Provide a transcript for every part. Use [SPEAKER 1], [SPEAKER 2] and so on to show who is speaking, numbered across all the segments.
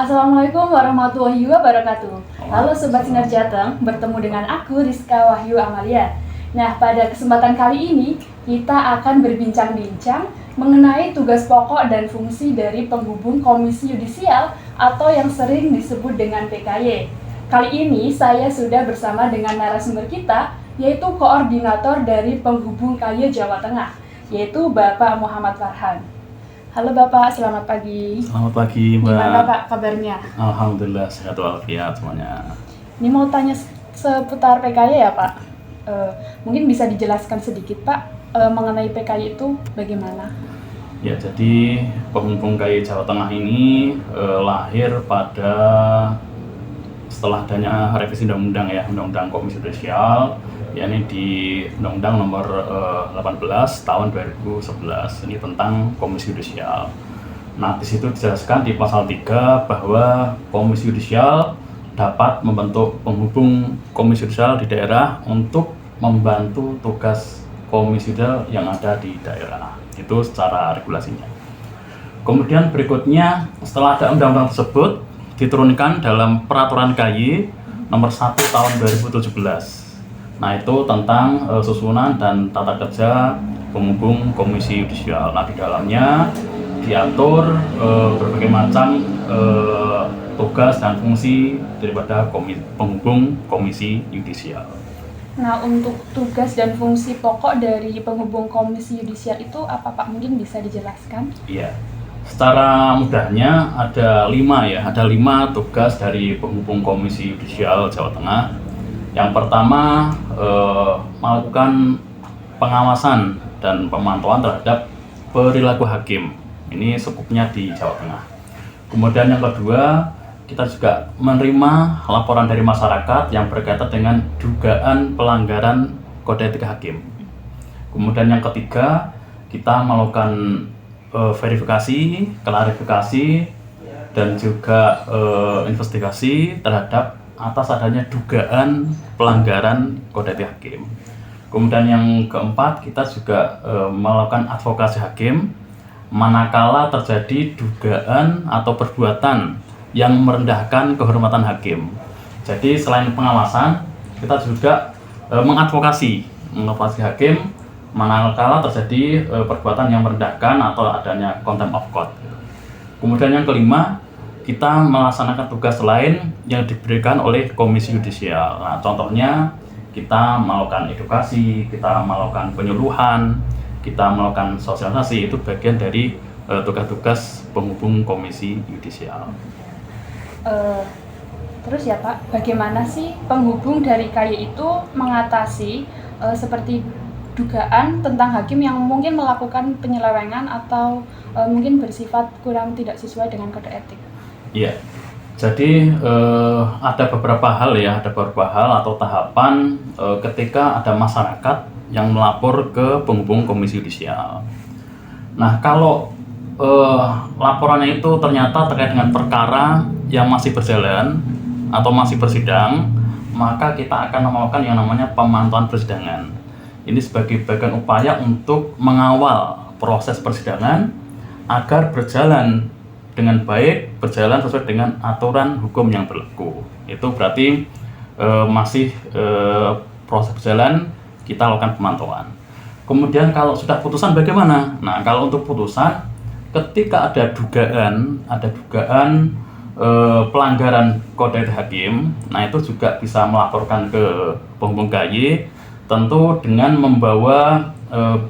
[SPEAKER 1] Assalamualaikum warahmatullahi wabarakatuh. Halo Sobat Sinar Jateng, bertemu dengan aku Rizka Wahyu Amalia. Nah, pada kesempatan kali ini kita akan berbincang-bincang mengenai tugas pokok dan fungsi dari penghubung Komisi Yudisial atau yang sering disebut dengan PKY. Kali ini saya sudah bersama dengan narasumber kita, yaitu koordinator dari penghubung KY Jawa Tengah, yaitu Bapak Muhammad Farhan. Halo Bapak, selamat pagi.
[SPEAKER 2] Selamat pagi Mbak.
[SPEAKER 1] Gimana Pak kabarnya?
[SPEAKER 2] Alhamdulillah sehat walafiat semuanya.
[SPEAKER 1] Ini mau tanya seputar PKY ya Pak. Mungkin bisa dijelaskan sedikit Pak mengenai PKY itu bagaimana?
[SPEAKER 2] Ya, jadi penghubung KY Jawa Tengah ini lahir pada setelah adanya revisi undang-undang ya, Undang-Undang Komisi Yudisial, yakni di Undang-Undang Nomor 18 Tahun 2011 ini tentang Komisi Yudisial. Nah, di situ dijelaskan di pasal 3 bahwa Komisi Yudisial dapat membentuk penghubung Komisi Yudisial di daerah untuk membantu tugas Komisi Yudisial yang ada di daerah. Itu secara regulasinya. Kemudian berikutnya, setelah ada undang-undang tersebut diturunkan dalam Peraturan KY Nomor 1 Tahun 2017. Nah, itu tentang susunan dan tata kerja penghubung Komisi Yudisial. Nah, di dalamnya diatur berbagai macam tugas dan fungsi daripada penghubung Komisi Yudisial.
[SPEAKER 1] Nah, untuk tugas dan fungsi pokok dari penghubung Komisi Yudisial itu apa Pak? Mungkin bisa dijelaskan?
[SPEAKER 2] Iya, secara mudahnya ada 5 tugas dari penghubung Komisi Yudisial Jawa Tengah. Yang pertama, melakukan pengawasan dan pemantauan terhadap perilaku hakim. Ini skupnya di Jawa Tengah. Kemudian yang kedua, kita juga menerima laporan dari masyarakat yang berkaitan dengan dugaan pelanggaran kode etik hakim. Kemudian yang ketiga, kita melakukan verifikasi, klarifikasi, dan juga investigasi terhadap atas adanya dugaan pelanggaran kode etik hakim. Kemudian yang keempat, kita juga melakukan advokasi hakim manakala terjadi dugaan atau perbuatan yang merendahkan kehormatan hakim. Jadi selain pengawasan, kita juga mengadvokasi hakim manakala terjadi perbuatan yang merendahkan atau adanya contempt of court. Kemudian yang kelima, kita melaksanakan tugas lain yang diberikan oleh Komisi Yudisial. Nah, contohnya kita melakukan edukasi, kita melakukan penyuluhan, kita melakukan sosialisasi. Itu bagian dari tugas-tugas penghubung Komisi Yudisial.
[SPEAKER 1] Terus ya Pak, bagaimana sih penghubung dari KY itu mengatasi seperti dugaan tentang hakim yang mungkin melakukan penyelewengan atau mungkin bersifat kurang tidak sesuai dengan kode etik?
[SPEAKER 2] Iya, jadi ada beberapa hal atau tahapan ketika ada masyarakat yang melapor ke penghubung Komisi Yudisial. Nah, kalau laporannya itu ternyata terkait dengan perkara yang masih berjalan atau masih bersidang, maka kita akan melakukan yang namanya pemantauan persidangan. Ini sebagai bagian upaya untuk mengawal proses persidangan agar berjalan dengan baik, berjalan sesuai dengan aturan hukum yang berlaku. Itu berarti masih proses berjalan, kita lakukan pemantauan. Kemudian kalau sudah putusan bagaimana? Nah, kalau untuk putusan, ketika ada dugaan pelanggaran kode etik hakim, nah itu juga bisa melaporkan ke penghubung KY, tentu dengan membawa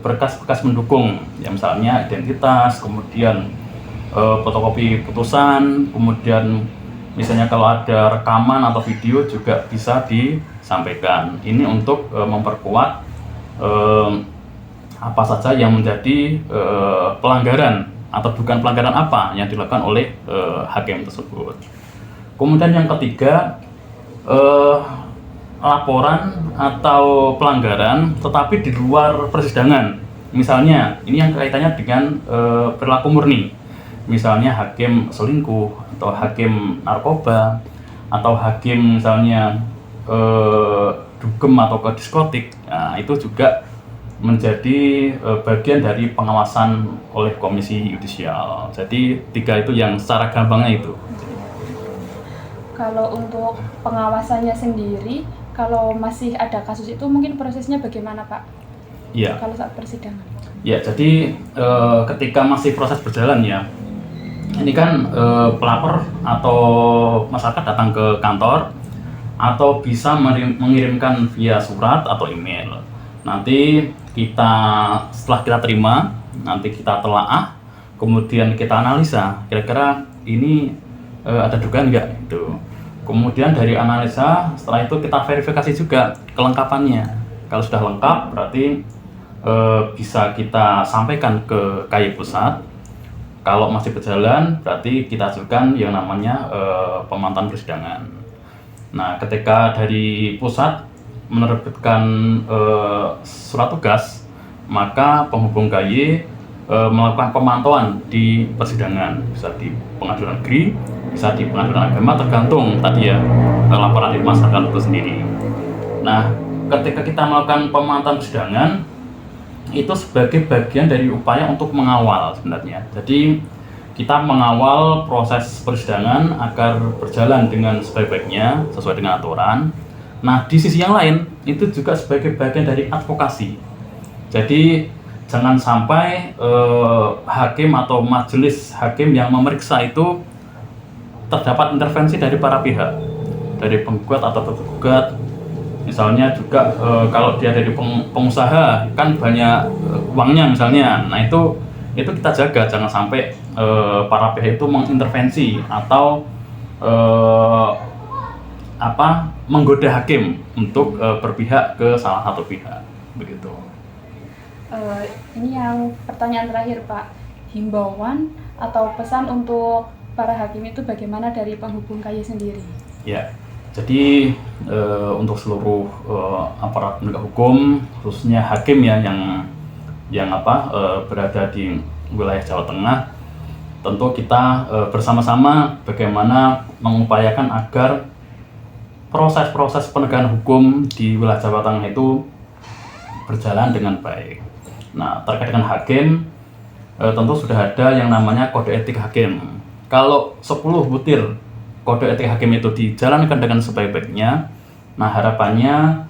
[SPEAKER 2] berkas-berkas mendukung, ya misalnya identitas, kemudian fotokopi putusan, kemudian misalnya kalau ada rekaman atau video juga bisa disampaikan. Ini untuk memperkuat apa saja yang menjadi pelanggaran atau dugaan pelanggaran apa yang dilakukan oleh hakim tersebut. Kemudian yang ketiga, laporan atau pelanggaran tetapi di luar persidangan. Misalnya ini yang kaitannya dengan perilaku murni. Misalnya hakim selingkuh atau hakim narkoba atau hakim misalnya dugem atau ke diskotik. Nah, itu juga menjadi bagian dari pengawasan oleh Komisi Yudisial. Jadi 3 itu yang secara gampangnya itu.
[SPEAKER 1] Kalau untuk pengawasannya sendiri, kalau masih ada kasus itu mungkin prosesnya bagaimana Pak?
[SPEAKER 2] Iya.
[SPEAKER 1] Kalau saat persidangan?
[SPEAKER 2] Ya, jadi ketika masih proses berjalan ya, ini kan pelapor atau masyarakat datang ke kantor atau bisa mengirimkan via surat atau email. Nanti setelah kita terima, nanti kita telaah, kemudian kita analisa, kira-kira ini ada dugaan nggak gitu. Kemudian dari analisa, setelah itu kita verifikasi juga kelengkapannya. Kalau sudah lengkap, berarti bisa kita sampaikan ke KY Pusat. Kalau masih berjalan, berarti kita ajukan yang namanya pemantauan persidangan. Nah, ketika dari pusat menerbitkan surat tugas, maka penghubung KY melakukan pemantauan di persidangan, bisa di pengadilan negeri, bisa di pengadilan agama, tergantung tadi ya laporan dari masyarakat itu sendiri. Nah, ketika kita melakukan pemantauan persidangan, itu sebagai bagian dari upaya untuk mengawal sebenarnya. Jadi kita mengawal proses persidangan agar berjalan dengan sebaik-baiknya sesuai dengan aturan. Nah, di sisi yang lain itu juga sebagai bagian dari advokasi. Jadi jangan sampai hakim atau majelis hakim yang memeriksa itu terdapat intervensi dari para pihak, dari penggugat atau tergugat. Misalnya juga kalau dia dari pengusaha kan banyak uangnya misalnya. Nah, itu kita jaga jangan sampai para pihak itu mengintervensi atau menggoda hakim untuk berpihak ke salah satu pihak begitu.
[SPEAKER 1] Ini yang pertanyaan terakhir Pak, himbauan atau pesan untuk para hakim itu bagaimana dari penghubung KY sendiri?
[SPEAKER 2] Ya, jadi untuk seluruh aparat penegak hukum, khususnya hakim ya yang berada di wilayah Jawa Tengah, tentu kita bersama-sama bagaimana mengupayakan agar proses-proses penegakan hukum di wilayah Jawa Tengah itu berjalan dengan baik. Nah, terkait dengan hakim, tentu sudah ada yang namanya kode etik hakim. Kalau 10 butir kode etik hakim itu dijalankan dengan sebaik-baiknya, nah harapannya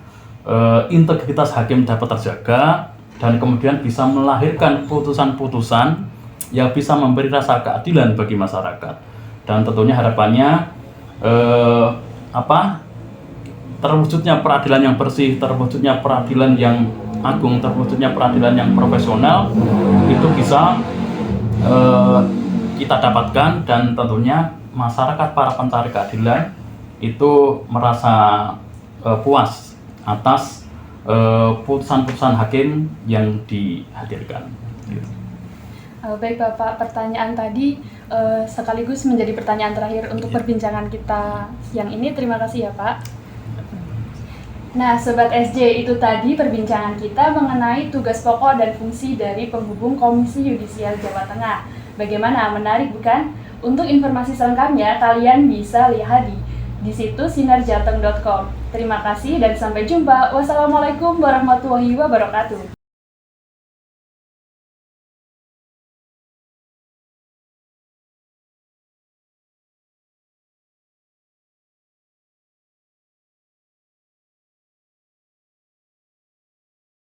[SPEAKER 2] integritas hakim dapat terjaga dan kemudian bisa melahirkan putusan-putusan yang bisa memberi rasa keadilan bagi masyarakat. Dan tentunya harapannya terwujudnya peradilan yang bersih, terwujudnya peradilan yang agung, terwujudnya peradilan yang profesional itu bisa kita dapatkan, dan tentunya masyarakat para pencari keadilan itu merasa puas atas putusan-putusan hakim yang dihadirkan. Gitu.
[SPEAKER 1] Baik Bapak, pertanyaan tadi sekaligus menjadi pertanyaan terakhir untuk perbincangan kita siang ini. Terima kasih ya Pak. Nah, Sobat SJ, itu tadi perbincangan kita mengenai tugas pokok dan fungsi dari penghubung Komisi Yudisial Jawa Tengah. Bagaimana, menarik bukan? Untuk informasi selengkapnya, kalian bisa lihat di situs sinarjateng.com. Terima kasih dan sampai jumpa. Wassalamualaikum warahmatullahi wabarakatuh.